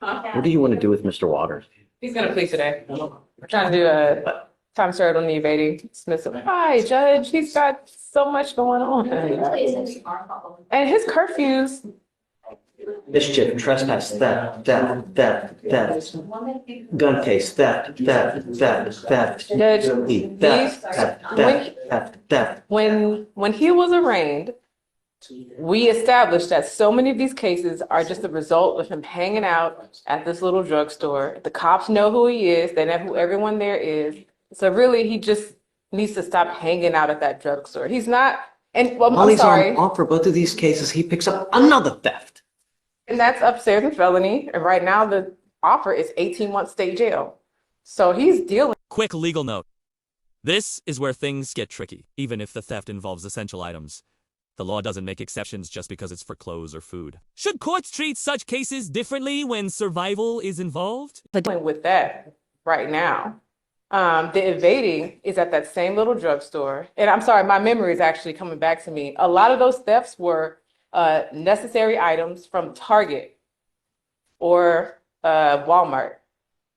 What do you want to do with Mr. Waters? He's gonna plead today. We're trying to do a time served on the evading dismissal. Hi, Judge. He's got so much going on. And his curfews, Mischief, trespass, theft, gun case, theft, Judge, thief, these, theft. when he was arraigned, we established that so many of these cases are just a result of him hanging out at this little drugstore. The cops know who he is, they know who everyone there is. So really, he just needs to stop hanging out at that drugstore. He's not, and well, While I'm he's sorry, on for both of these cases, he picks up another theft. and that's upstairs in felony. And right now, the offer is 18 months state jail. So he's dealing. Quick legal note. This is where things get tricky, even if the theft involves essential items. The law doesn't make exceptions just because it's for clothes or food. Should courts treat such cases differently when survival is involved? Dealing with that right now. The evading is at that same little drugstore. And I'm sorry, my memory is actually coming back to me. A lot of those thefts were necessary items from Target or Walmart,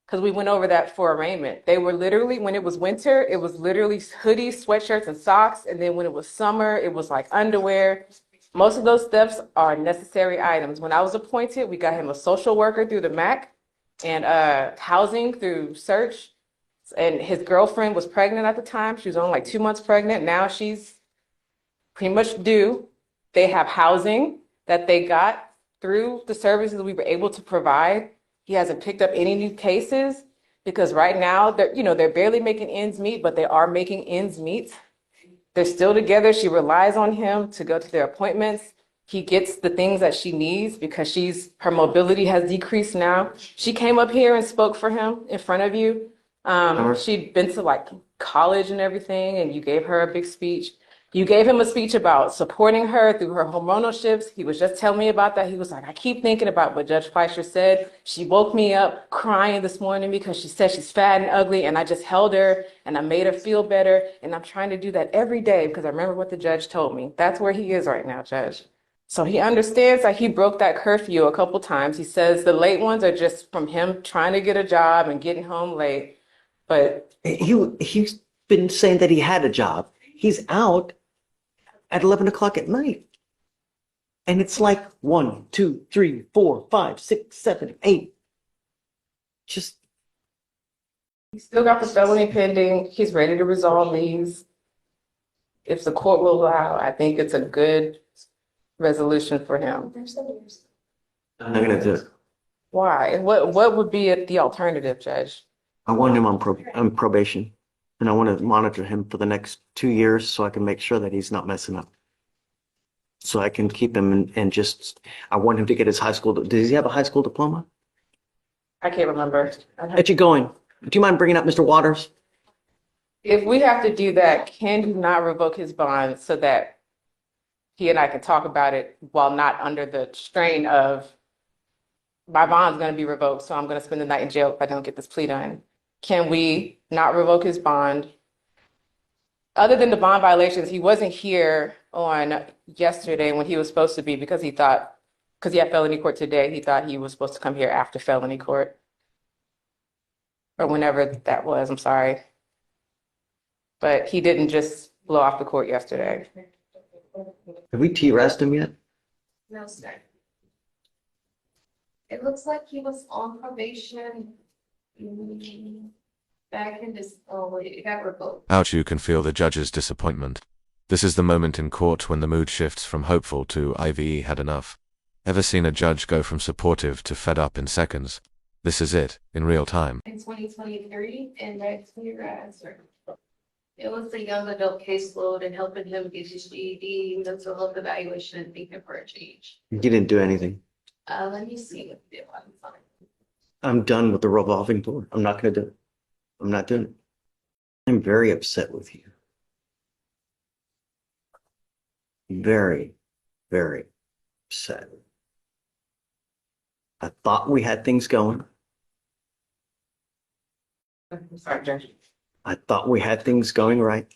because we went over that for arraignment. They were literally, when it was winter, it was literally hoodies, sweatshirts, and socks. And then when it was summer, it was like underwear. Most of those thefts are necessary items. When I was appointed, we got him a social worker through the MAC and housing through Search. And his girlfriend was pregnant at the time. She was only like 2 months pregnant. Now she's pretty much due. They have housing that they got through the services we were able to provide. He hasn't picked up any new cases because right now they're barely making ends meet, but they are making ends meet. They're still together. She relies on him to go to their appointments. He gets the things that she needs because her mobility has decreased now. She came up here and spoke for him in front of you. She'd been to like college and everything, and you gave her a big speech. You gave him a speech about supporting her through her hormonal shifts. He was just telling me about that. He was like, I keep thinking about what Judge Fleischer said. She woke me up crying this morning because she said she's fat and ugly, and I just held her and I made her feel better. And I'm trying to do that every day because I remember what the judge told me. That's where he is right now, Judge. So he understands that he broke that curfew a couple times. He says the late ones are just from him trying to get a job and getting home late. But He's been saying that he had a job. He's out at 11 o'clock at night. And it's like 1, 2, 3, 4, 5, 6, 7, 8. Just he's still got the felony pending. He's ready to resolve these. If the court will allow, I think it's a good resolution for him. I'm not gonna do it. Why? What would be the alternative, Judge? I want him on probation, and I want to monitor him for the next 2 years so I can make sure that he's not messing up. So I can keep him and just, I want him to get his high school. Does he have a high school diploma? I can't remember. Get you going. Do you mind bringing up Mr. Waters? If we have to do that, can you not revoke his bond so that he and I can talk about it while not under the strain of my bond's going to be revoked, so I'm going to spend the night in jail if I don't get this plea done? Can we not revoke his bond? Other than the bond violations, he wasn't here on yesterday when he was supposed to be because he had felony court today. He thought he was supposed to come here after felony court or whenever that was. I'm sorry. But he didn't just blow off the court yesterday. Have we T-rest him yet? No, sir. It looks like he was on probation back in this, it got revoked. Out you can feel the judge's disappointment. This is the moment in court when the mood shifts from hopeful to I've had enough. Ever seen a judge go from supportive to fed up in seconds? This is it, in real time. In 2023, and that's your answer. It was a young adult caseload and helping him get his GED, mental health evaluation, and thinking for a change. He didn't do anything. Let me see what they want. I'm done with the revolving door. I'm not going to do it. I'm not doing it. I'm very upset with you. Very, very upset. I thought we had things going. I'm sorry, Judge. I thought we had things going right.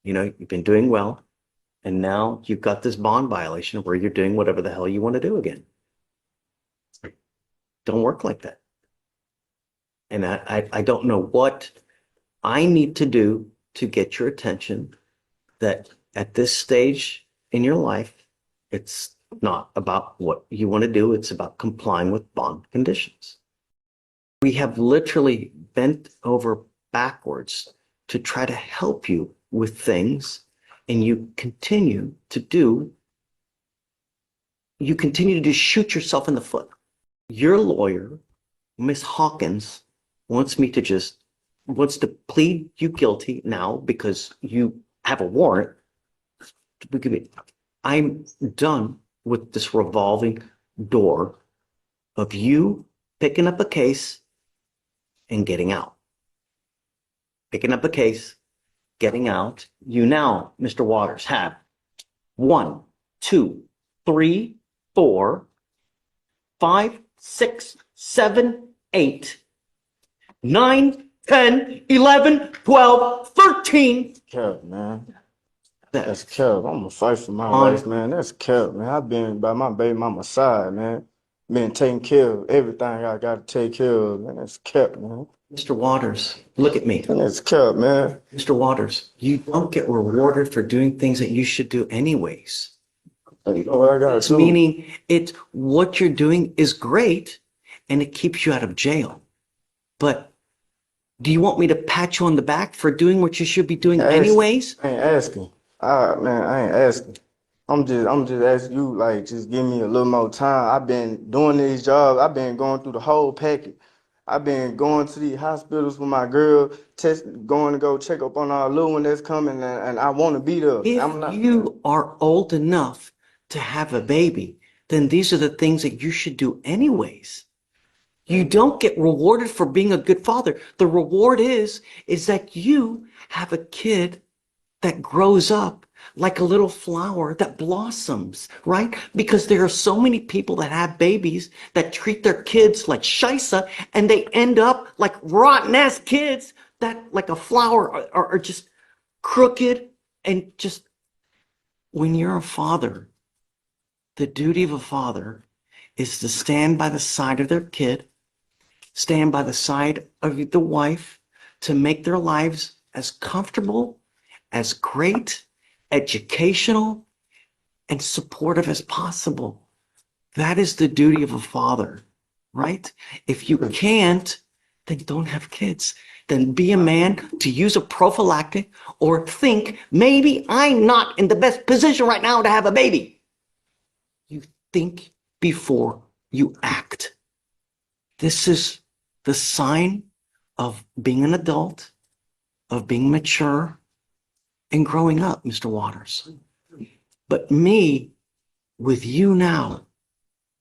You know, you've been doing well. And now you've got this bond violation where you're doing whatever the hell you want to do again. don't work like that. And I don't know what I need to do to get your attention that at this stage in your life, it's not about what you want to do. It's about complying with bond conditions. We have literally bent over backwards to try to help you with things, and you continue to shoot yourself in the foot. Your lawyer, Miss Hawkins, wants to plead you guilty now because you have a warrant. I'm done with this revolving door of you picking up a case and getting out. Picking up a case, getting out. You now, Mr. Waters, have 1, 2, 3, 4, 5, 6, 7, 8, 9, 10, 11, 12, 13. Cap, man. That That's cap. I'm gonna fight for my On- life, man. That's cap, man. I've been by my baby mama's side, man. Been taking care of everything I gotta take care of, man. That's cap, man. Mr. Waters, look at me. And that's cap, man. Mr. Waters, you don't get rewarded for doing things that you should do anyways. You know what I gotta It's do? meaning it's what you're doing is great and it keeps you out of jail. But do you want me to pat you on the back for doing what you should be doing Ask- anyways? I ain't asking. Man, I ain't asking. I'm just asking you, like, just give me a little more time. I've been doing these jobs. I've been going through the whole package. I've been going to these hospitals with my girl, going to go check up on our little one that's coming, and I want to be there. I'm If not. you are old enough to have a baby, then these are the things that you should do anyways. You don't get rewarded for being a good father. The reward is that you have a kid that grows up like a little flower that blossoms, right? Because there are so many people that have babies that treat their kids like shisa, and they end up like rotten ass kids that like a flower are just crooked. And just when you're a father, the duty of a father is to stand by the side of their kid, stand by the side of the wife to make their lives as comfortable, as great, educational, and supportive as possible. That is the duty of a father, right? If you can't, then don't have kids. Then be a man to use a prophylactic or think, maybe I'm not in the best position right now to have a baby. You think before you act. This is the sign of being an adult, of being mature, and growing up, Mr. Waters. But me, with you now,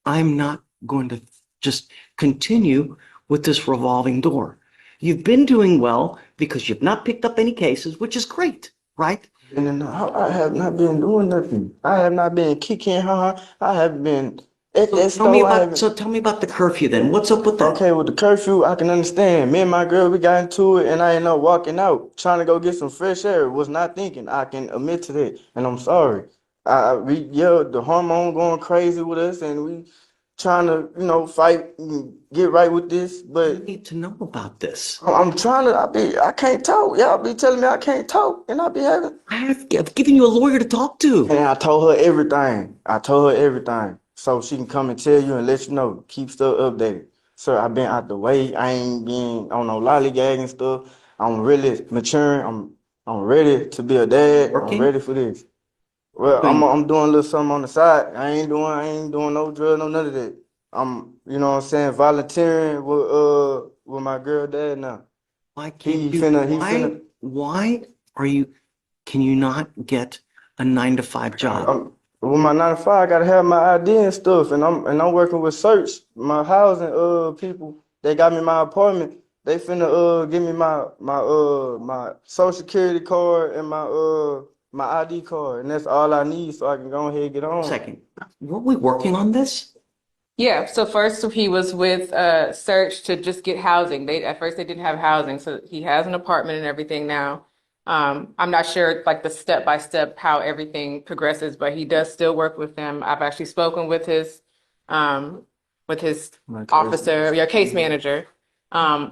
I'm not going to just continue with this revolving door. You've been doing well because you've not picked up any cases, which is great, right? I have not been doing nothing. I have not been kicking her. I have been at So that tell me store. I about, haven't. so tell me about the curfew then. What's up with that? Okay, with the curfew, I can understand. Me and my girl, we got into it, and I ended up walking out, trying to go get some fresh air. Was not thinking. I can admit to that, and I'm sorry. We yelled the hormone going crazy with us, and we trying to, fight and get right with this. You But need to know about this. I'm trying to. I can't talk. Y'all be telling me I can't talk, and I be having. I've given you a lawyer to talk to. And I told her everything. I told her everything. So she can come and tell you and let you know. Keep stuff updated. Sir, I've been out the way. I ain't been on no lollygagging stuff. I'm really maturing. I'm ready to be a dad. Working? I'm ready for this. Well, I'm doing a little something on the side. I ain't doing no drug, no none of that. I'm, what I'm saying, volunteering with my girl dad now. Why can't He you, finna. why can you not get a 9-to-5 job? With my 9 to 5, I gotta have my ID and stuff, and I'm working with search my housing people. They got me my apartment. They finna give me my social security card and my ID card, and that's all I need so I can go ahead and get on. Second, were we working on this? Yeah, so first he was with Search to just get housing. At first they didn't have housing, so he has an apartment and everything now. I'm not sure like the step by step how everything progresses, but he does still work with them. I've actually spoken with his with his My case officer, your case manager.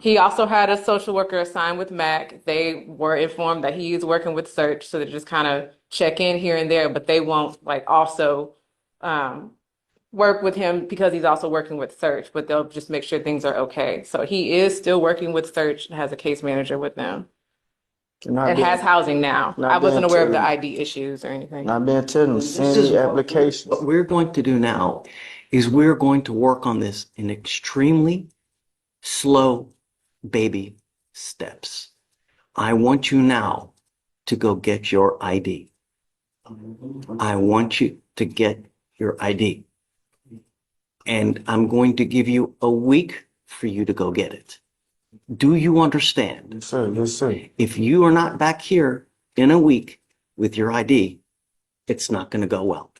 He also had a social worker assigned with Mac. They were informed that he is working with Search, so they just kind of check in here and there, but they won't like also work with him because he's also working with Search, but they'll just make sure things are okay. So he is still working with Search and has a case manager with them. Not And being, has housing now. not I wasn't being aware of the too- ID issues or anything. not being telling, This send is me applications. what we're going to do now is we're going to work on this in extremely slow baby steps. I want you now to go get your ID. I want you to get your ID. And I'm going to give you a week for you to go get it. Do you understand? Yes, sir. Yes, sir. If you are not back here in a week with your ID, it's not going to go well.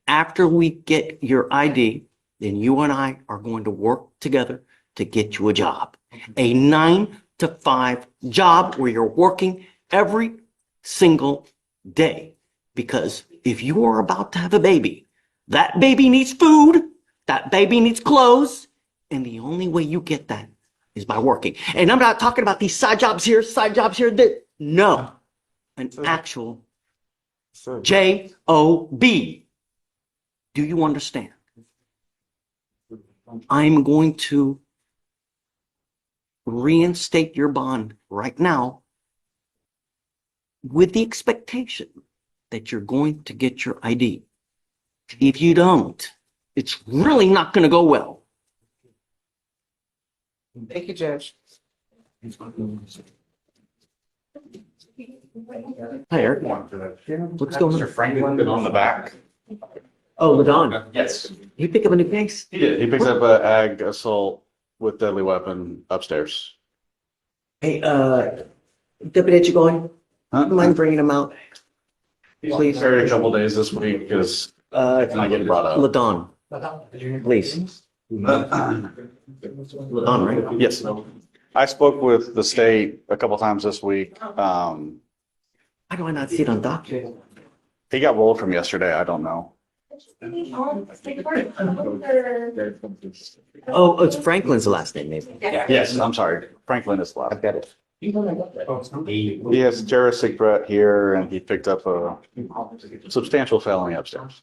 After we get your ID, then you and I are going to work together to get you a job. A 9 to 5 job where you're working every single day. Because if you are about to have a baby, that baby needs food, that baby needs clothes, and the only way you get that is by working. And I'm not talking about these side jobs here, there. No, an actual Sir. J-O-B. Do you understand? I'm going to reinstate your bond right now with the expectation that you're going to get your ID. If you don't, it's really not going to go well. Thank you, Judge. Hi, Eric. What's going on? Mr. Franklin been on the back. Oh, Ladon. Yes. You pick up a new case? He did. He picks up an ag assault with deadly weapon upstairs. Hey, Deputy, you going? Huh? Mind bringing him out? He's Please. carried a couple days this week because it's not getting brought up. Ladon, please. Ladon, right? Yes. I spoke with the state a couple times this week. Why do I not see it on document? He got rolled from yesterday. I don't know. Oh, it's Franklin's the last name, maybe. Yes, I'm sorry. Franklin is left. I've got it. He has a terroristic threat here and he picked up a substantial felony upstairs.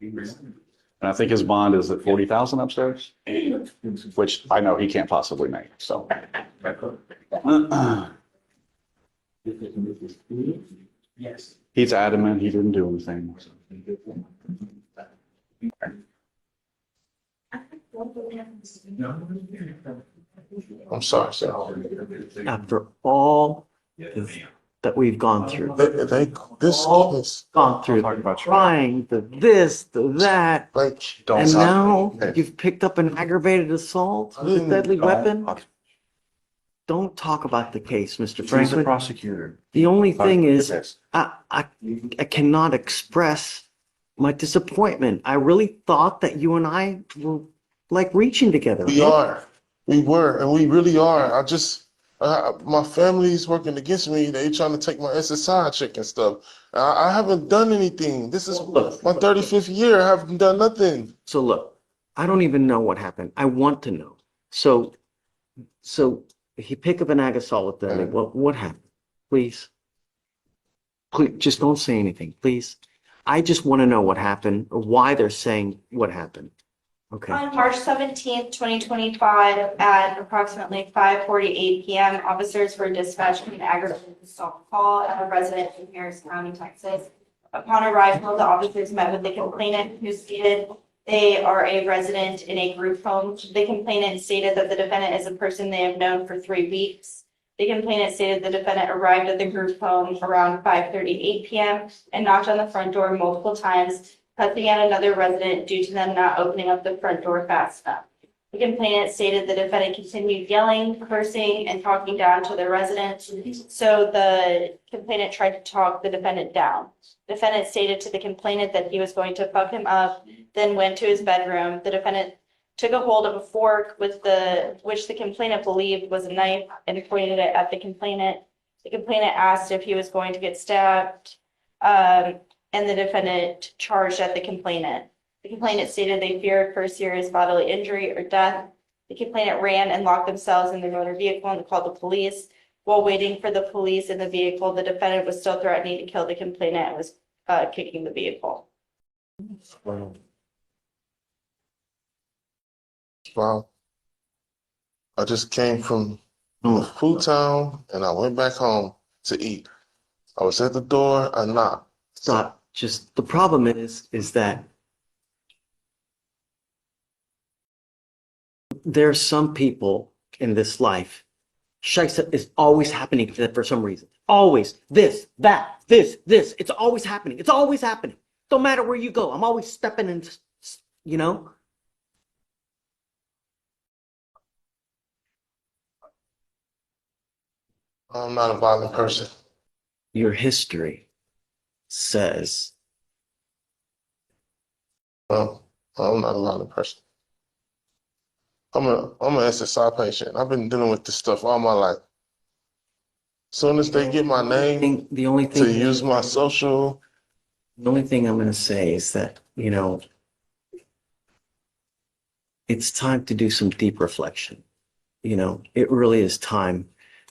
And I think his bond is at 40,000 upstairs, which I know he can't possibly make, so. He's adamant he didn't do anything. I'm sorry, sir. After all that we've gone through, This all case, gone through, trying the this, the that, like, Don't and stop. now you've picked up an aggravated assault with a deadly weapon? Don't talk about the case, Mr. He's the Franklin. prosecutor. The only thing is, Yes. I cannot express my disappointment. I really thought that you and I were like reaching together. we are, we were, and we really are. My family's working against me. They trying to take my SSI check and stuff. I haven't done anything. This is Look. my 35th year. I haven't done nothing. So look, I don't even know what happened. I want to know. So he picked up an ag assault with them. What happened? Please, just don't say anything, please. I just want to know what happened or why they're saying what happened. Okay. On March 17th, 2025, at approximately 5:48 p.m., officers were dispatched from an aggravated assault call at a residence in Harris County, Texas. Upon arrival, the officers met with the complainant, who stated they are a resident in a group home. The complainant stated that the defendant is a person they have known for 3 weeks. The complainant stated the defendant arrived at the group home around 5:38 p.m. and knocked on the front door multiple times, cussing at another resident due to them not opening up the front door fast enough. The complainant stated the defendant continued yelling, cursing, and talking down to the resident. So the complainant tried to talk the defendant down. The defendant stated to the complainant that he was going to fuck him up, then went to his bedroom. The defendant took a hold of a fork which the complainant believed was a knife and pointed it at the complainant. The complainant asked if he was going to get stabbed. And the defendant charged at the complainant. The The complainant stated they feared for serious bodily injury or death. The complainant ran and locked themselves in their motor vehicle and called the police. While waiting for the police in the vehicle, the defendant was still threatening to kill the complainant and was kicking the vehicle. Wow. Wow. I just came from Food Town and I went back home to eat. I was at the door, I knocked. Stop. Just the problem is that there are some people in this life, Shaisa is always happening to them for some reason. Always. This, that, this. It's always happening. It's always happening. Don't matter where you go. I'm always stepping in, you know? I'm not a violent person. Your history says, Well, I'm not a violent person. I'm an SSI patient. I've been dealing with this stuff all my life. Soon as they get my name the only to thing use my social, the only thing I'm going to say is that, you know, it's time to do some deep reflection. You know, it really is time.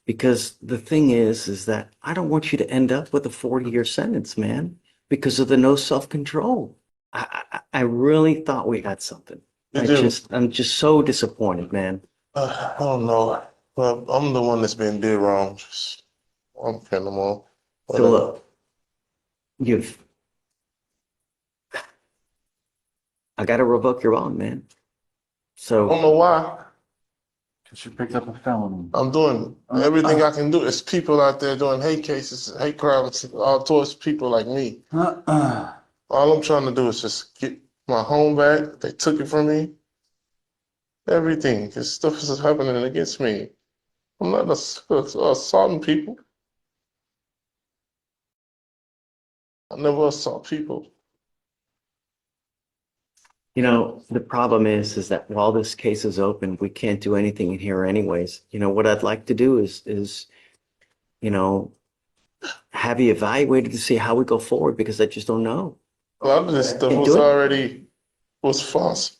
Because the thing is that I don't want you to end up with a 40-year sentence, man, because of the no self-control. I really thought we had something. I'm just so disappointed, man. I don't know. Well, I'm the one that's been did wrong. I don't care no more. So look, I got to revoke your bond, man. I don't So know why. Because you picked up a felony. I'm doing everything I can do. There's people out there doing hate cases, hate crimes, all towards people like me. All I'm trying to do is just get my home back. They took it from me. Everything. This stuff is happening against me. I'm not assaulting people. I never assault people. you know, the problem is that while this case is open, we can't do anything in here anyways. You know, what I'd like to do is, you know, have you evaluated to see how we go forward, because I just don't know. A lot of this stuff Can't was do it. already false.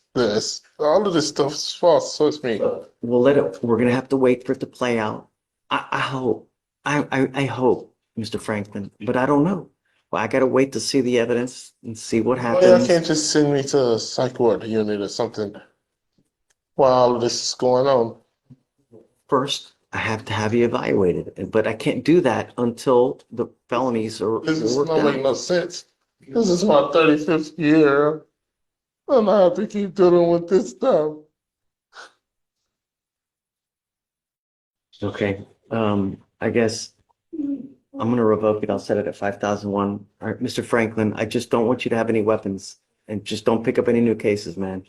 All of this stuff is false. So it's me. We're gonna have to wait for it to play out. I hope, I hope, Mr. Franklin, but I don't know. Well, I gotta wait to see the evidence and see what Oh, yeah, happens. can't just send me to a psych ward unit or something while all of this is going on. First, I have to have you evaluated, but I can't do that until the felonies are This is worked not making no out. sense. This is my 35th year, and I have to keep dealing with this stuff. Okay, I guess I'm gonna revoke it. I'll set it at 5,001. All right, Mr. Franklin, I just don't want you to have any weapons, and just don't pick up any new cases, man.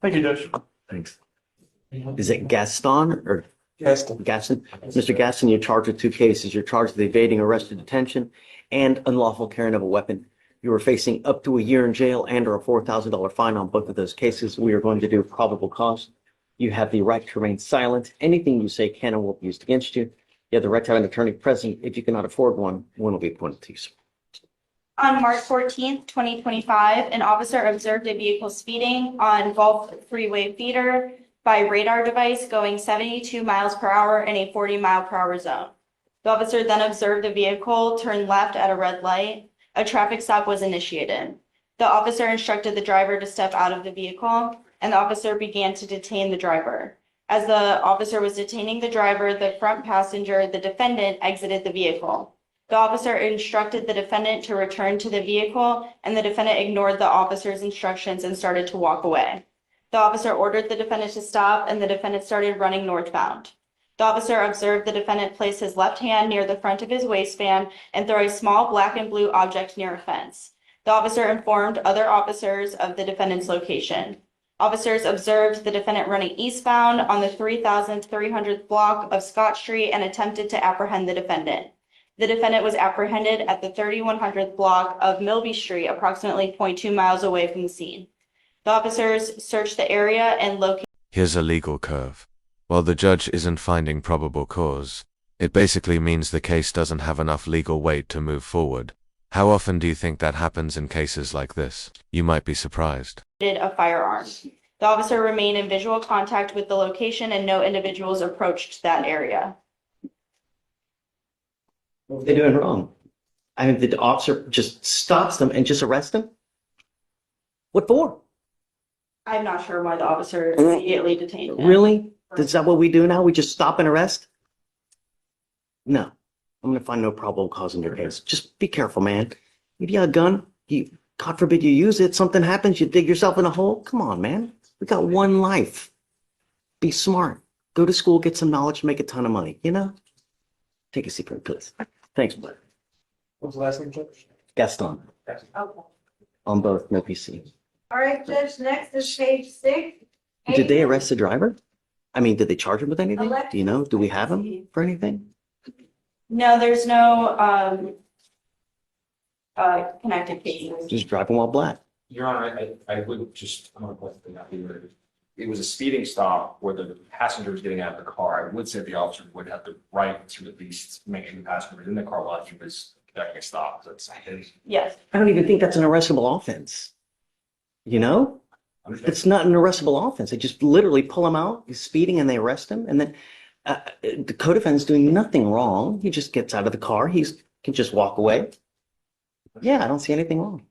Thank you, Judge. Thanks. Is it Gaston or Gaston. Gaston? Mr. Gaston, you're charged with two cases. You're charged with evading arrest or detention and unlawful carrying of a weapon. You are facing up to a year in jail and or a $4,000 fine on both of those cases. We are going to do probable cause. You have the right to remain silent. Anything you say can and will be used against you. You have the right to have an attorney present. If you cannot afford one will be appointed to you. On March 14th, 2025, an officer observed a vehicle speeding on Gulf Freeway feeder by radar device going 72 miles per hour in a 40-mile-per-hour zone. The officer then observed the vehicle turn left at a red light. A traffic stop was initiated. The officer instructed the driver to step out of the vehicle, and the officer began to detain the driver. As the officer was detaining the driver, the front passenger, the defendant, exited the vehicle. The officer instructed the defendant to return to the vehicle, and the defendant ignored the officer's instructions and started to walk away. The officer ordered the defendant to stop, and the defendant started running northbound. The officer observed the defendant place his left hand near the front of his waistband and throw a small black and blue object near a fence. The officer informed other officers of the defendant's location. Officers observed the defendant running eastbound on the 3,300th block of Scott Street and attempted to apprehend the defendant. The defendant was apprehended at the 3,100th block of Milby Street, approximately 0.2 miles away from the scene. The officers searched the area and located. Here's a legal curve. While the judge isn't finding probable cause, it basically means the case doesn't have enough legal weight to move forward. How often do you think that happens in cases like this? You might be surprised. A firearm. The officer remained in visual contact with the location and no individuals approached that area. What are they doing wrong? I mean, the officer just stops them and just arrests them? What for? I'm not sure why the officer immediately detained him. Really? Is that what we do now? We just stop and arrest? No, I'm gonna find no probable cause in your case. Just be careful, man. If you got a gun, God forbid you use it, something happens, you dig yourself in a hole. Come on, man. We got one life. Be smart. Go to school, get some knowledge, make a ton of money, you know? Take a seat, please. Thanks, bud. What's the last name, Judge? Gaston, Okay. on both, no PC. All right, Judge, next is page 6. Did they arrest the driver? I mean, did they charge him with anything? Do you know? Do we have him for anything? No, there's no connected cases. Just driving while black. Your Honor, I would just, I'm gonna point the thing out here. It was a speeding stop where the passenger was getting out of the car. I would say the officer would have the right to at least make sure the passenger was in the car while he was conducting a stop. That's his. Yes. I don't even think that's an arrestable offense. You know? It's not an arrestable offense. They just literally pull him out, he's speeding, and they arrest him. And then the co-defendant's doing nothing wrong. He just gets out of the car. He can just walk away. Yeah, I don't see anything wrong.